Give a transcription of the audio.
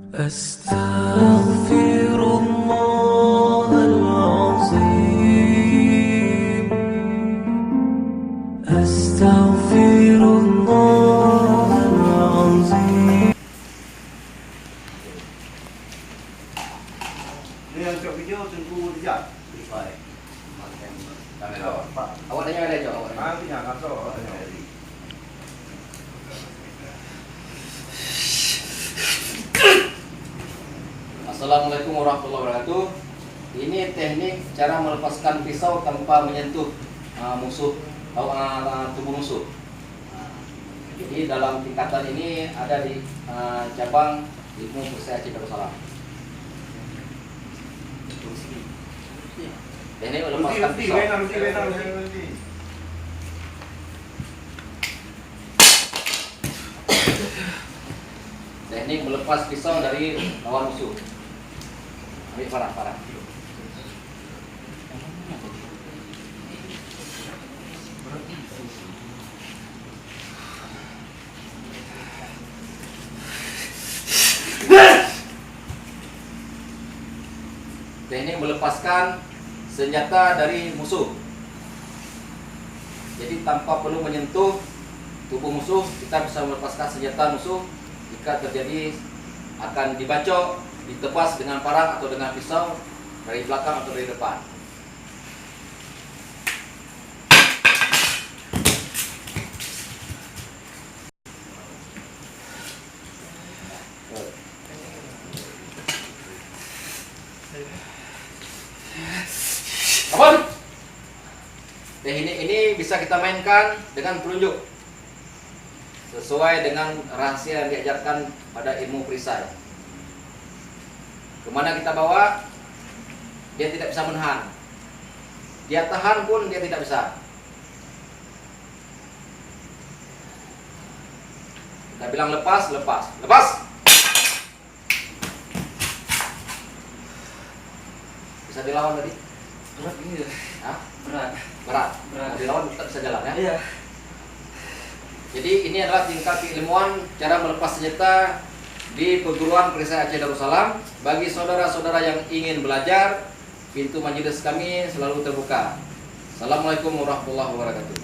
أستغفر الله العظيم أستغفر الله العظيم. Ini yang cok video tunggu dia. Baik. Awak tanya ada jawab. Ah, punya kantor. Assalamualaikum warahmatullahi wabarakatuh. Ini teknik cara melepaskan pisau tanpa menyentuh musuh atau tubuh musuh. Jadi dalam tingkatan ini ada di cabang ilmu Perisai Aceh Darussalam. Teknik melepaskan pisau. Teknik melepas pisau dari lawan musuh. Ambil parah. Teknik melepaskan senjata dari musuh. Jadi tanpa perlu menyentuh tubuh musuh, kita bisa melepaskan senjata musuh jika terjadi akan dibacok, ditepas dengan parang atau dengan pisau dari belakang atau dari depan. Kapan? Teknik ini bisa kita mainkan dengan telunjuk sesuai dengan rahasia yang diajarkan pada ilmu perisai. Kemana kita bawa, dia tidak bisa menahan. Dia tahan pun dia tidak bisa. Kita bilang lepas. Bisa dilawan tadi? Berat ini ya? Hah? Berat. Mau dilawan tetap bisa jalan ya? Iya. Jadi ini adalah tingkat keilmuan cara melepas senjata di perguruan Perisai Aceh Darussalam. Bagi saudara-saudara yang ingin belajar, pintu majelis kami selalu terbuka. Assalamualaikum warahmatullahi wabarakatuh.